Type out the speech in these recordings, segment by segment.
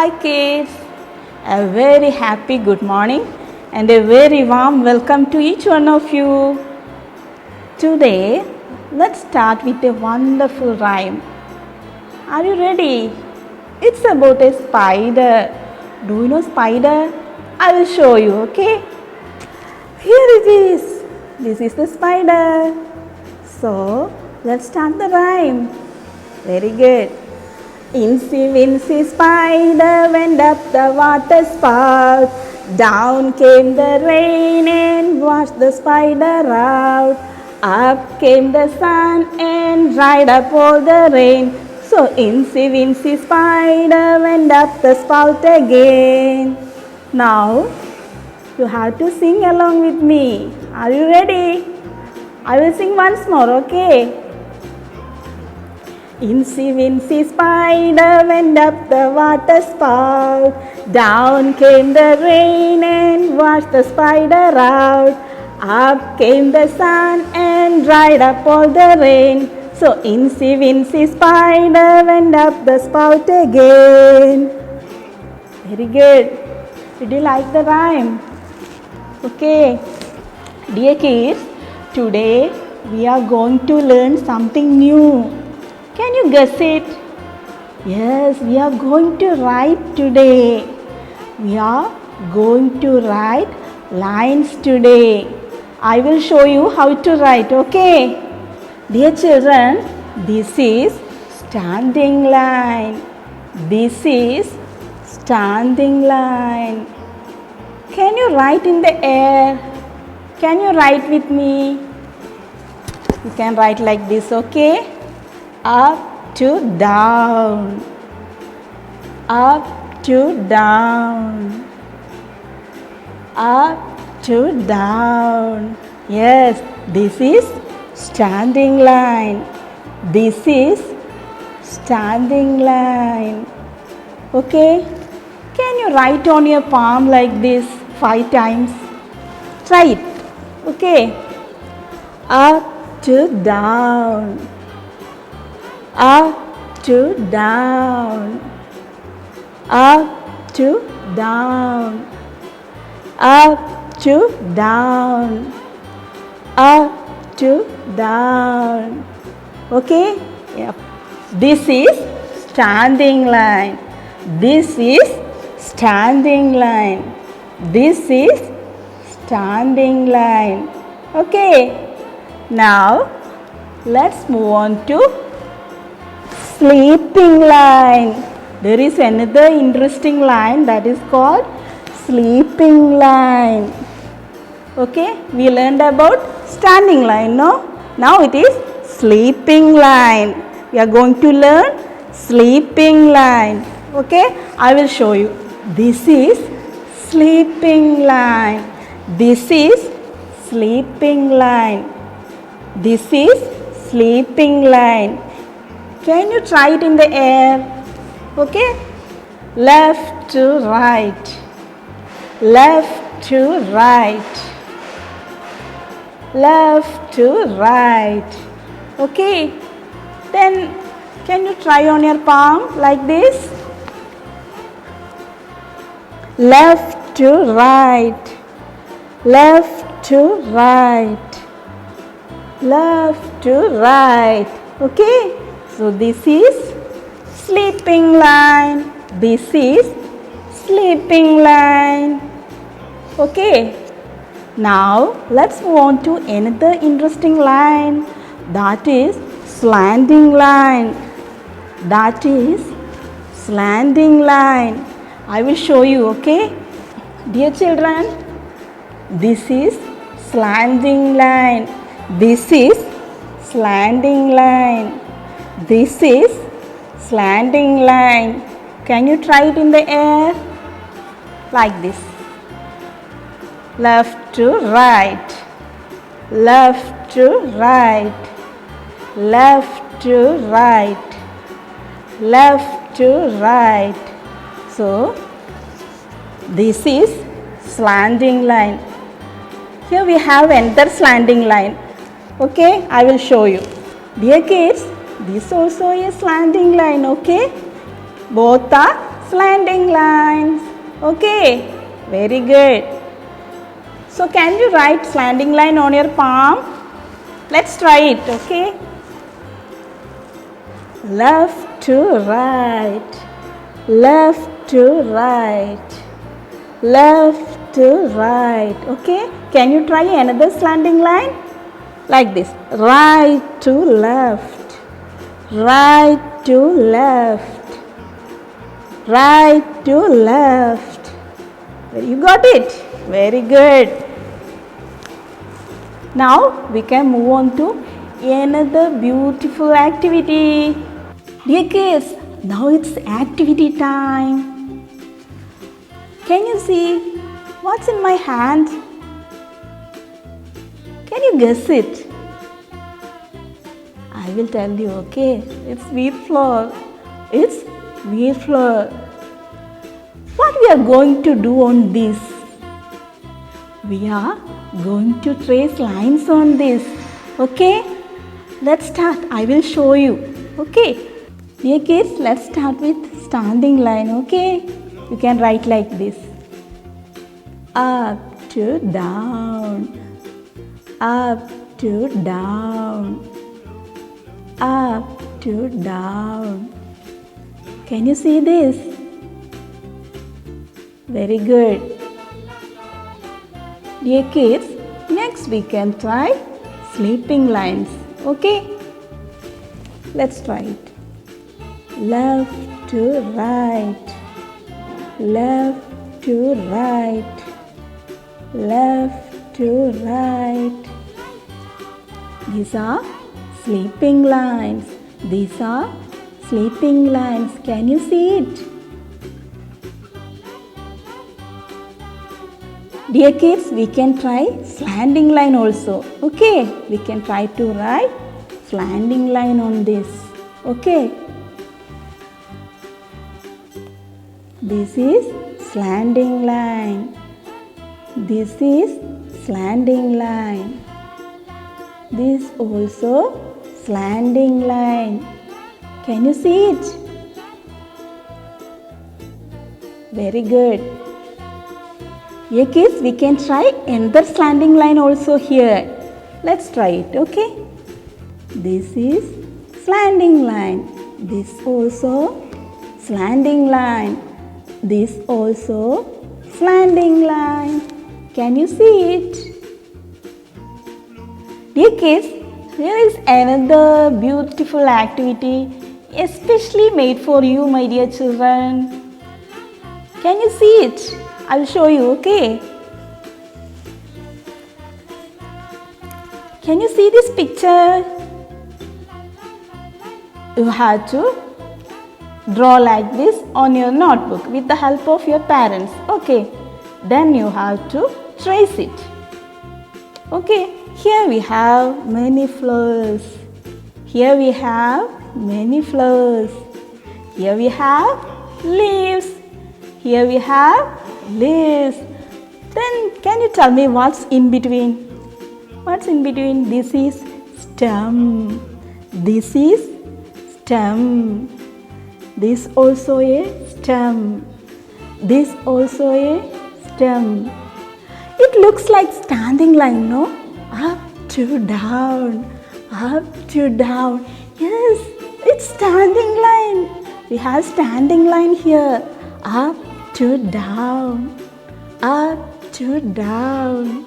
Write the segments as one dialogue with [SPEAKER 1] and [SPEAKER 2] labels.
[SPEAKER 1] Hi kids, a very happy good morning and a very warm welcome to each one of you. Today, let's start with a wonderful rhyme. Are you ready? It's about a spider. Do you know spider? I will show you, okay? Here it is. This is the spider. So, let's start the rhyme. Very good. Incy Wincy Spider went up the water spout. Down came the rain and washed the spider out. Up came the sun and dried up all the rain. So Incy Wincy Spider went up the spout again. Now you have to sing along with me. Are you ready? I will sing once more, okay? Incy Wincy Spider went up the water spout. Down came the rain and washed the spider out. Up came the sun and dried up all the rain. So Incy Wincy Spider went up the spout again. Very good. Did you like the rhyme? Okay. Dear kids, today we are going to learn something new. Can you guess it? Yes, we are going to write today. We are going to write lines today. I will show you how to write, okay? Dear children, this is standing line. This is standing line. Can you write in the air? Can you write with me? You can write like this, okay? Up to down, up to down, up to down. Yes, this is standing line. This is standing line. Okay? Can you write on your palm like this 5 times? Try it. Okay? Up to down. Up to down, up to down, up to down, up to down. Okay? Yep. This is standing line. This is standing line. This is standing line. Okay? Now, let's move on to sleeping line. There is another interesting line that is called sleeping line. Okay, we learned about standing line, no? Now it is sleeping line. We are going to learn sleeping line. Okay, I will show you. This is sleeping line. This is sleeping line. This is sleeping line. Can you try it in the air? Okay? Left to right. Left to right. Left to right. Okay? Then can you try on your palm like this? Left to right. Left to right. Left to right. Okay? So this is sleeping line. This is sleeping line. Okay. Now let's move on to another interesting line. That is slanting line. That is slanting line. I will show you, okay? Dear children, this is slanting line. This is slanting line. This is slanting line. Can you try it in the air? Like this. Left to right. Left to right. Left to right. Left to right. So, this is slanting line. Here we have another slanting line. Okay, I will show you. Dear kids, this also is slanting line, okay? Both are slanting lines. Okay, very good. So can you write slanting line on your palm? Let's try it, okay? Left to right, left to right, left to right. Okay, can you try another slanting line? Like this, right to left, right to left, right to left. You got it? Very good. Now we can move on to another beautiful activity. Dear kids, now it's activity time. Can you see what's in my hand? Can you guess it? I will tell you, okay? It's wheat flour. It's wheat flour. What we are going to do on this? We are going to trace lines on this. Okay? Let's start. I will show you. Okay? Dear kids, let's start with standing line. Okay? You can write like this. Up to down. Up to down. Up to down. Can you see this? Very good. Dear kids, next we can try sleeping lines. Okay? Let's try it. Left to right. Left to right. Left to right. These are sleeping lines. These are sleeping lines. Can you see it? Dear kids, we can try slanting line also. Okay, we can try to write slanting line on this. Okay. This is slanting line. This is slanting line. This also slanting line. Can you see it? Very good. Here kids, we can try another slanting line also here. Let's try it, okay? This is slanting line. This also slanting line. This also slanting line. Can you see it? Dear kids, here is another beautiful activity especially made for you, my dear children. Can you see it? I will show you, okay? Can you see this picture? You have to draw like this on your notebook with the help of your parents, okay? Then you have to trace it. Okay, here we have many flowers. Here we have many flowers. Here we have leaves. Here we have leaves. Then can you tell me what's in between? What's in between? This is stem. This is stem. This also a stem. This also a stem. It looks like standing line, no? Up to down. Up to down. Yes, it's standing line. We have standing line here. Up to down. Up to down.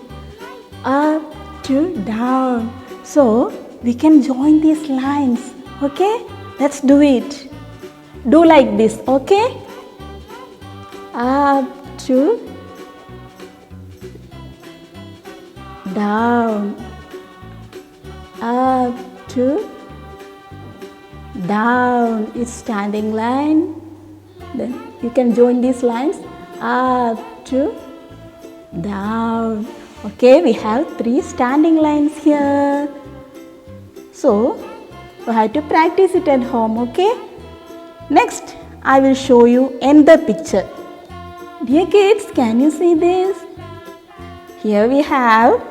[SPEAKER 1] Up to down. So we can join these lines. Okay? Let's do it. Do like this. Okay? Up to down. Up to down. It's standing line. Then you can join these lines. Up to down. Okay, we have 3 standing lines here. So you have to practice it at home, okay? Next, I will show you another picture. Dear kids, can you see this? Here we have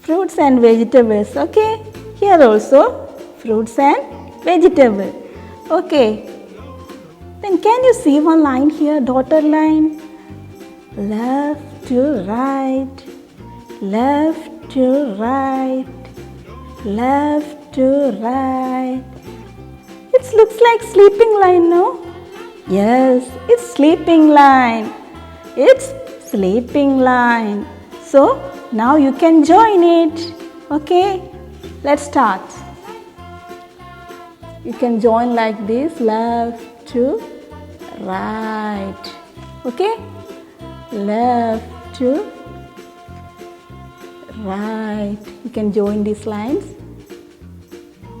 [SPEAKER 1] fruits and vegetables, okay? Here also fruits and vegetables, okay? Then can you see one line here, dotted line? Left to right, left to right, left to right. It looks like sleeping line, no? Yes, it's sleeping line. It's sleeping line. So now you can join it. Okay, let's start. You can join like this, left to right. Okay, left to right. You can join these lines,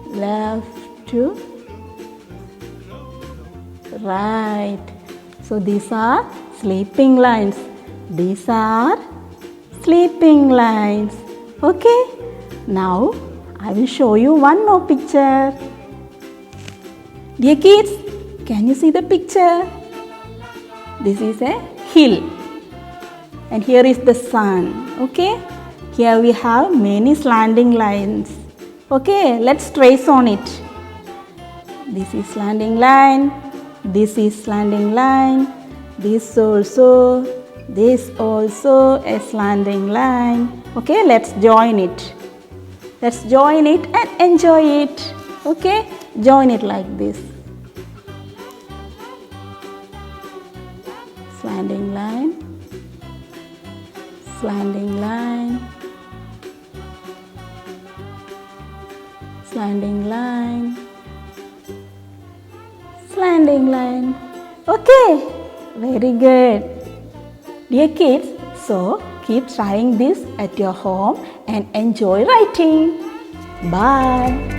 [SPEAKER 1] left to right. So these are sleeping lines. These are sleeping lines. Okay, now I will show you one more picture. Dear kids, can you see the picture? This is a hill and here is the sun. Okay, here we have many slanting lines. Okay, let's trace on it. This is slanting line, this is slanting line, this also a slanting line. Okay, let's join it. Let's join it and enjoy it. Okay, join it like this. Slanting line, slanting line, slanting line, slanting line. Okay, very good. Dear kids, so keep trying this at your home and enjoy writing. Bye.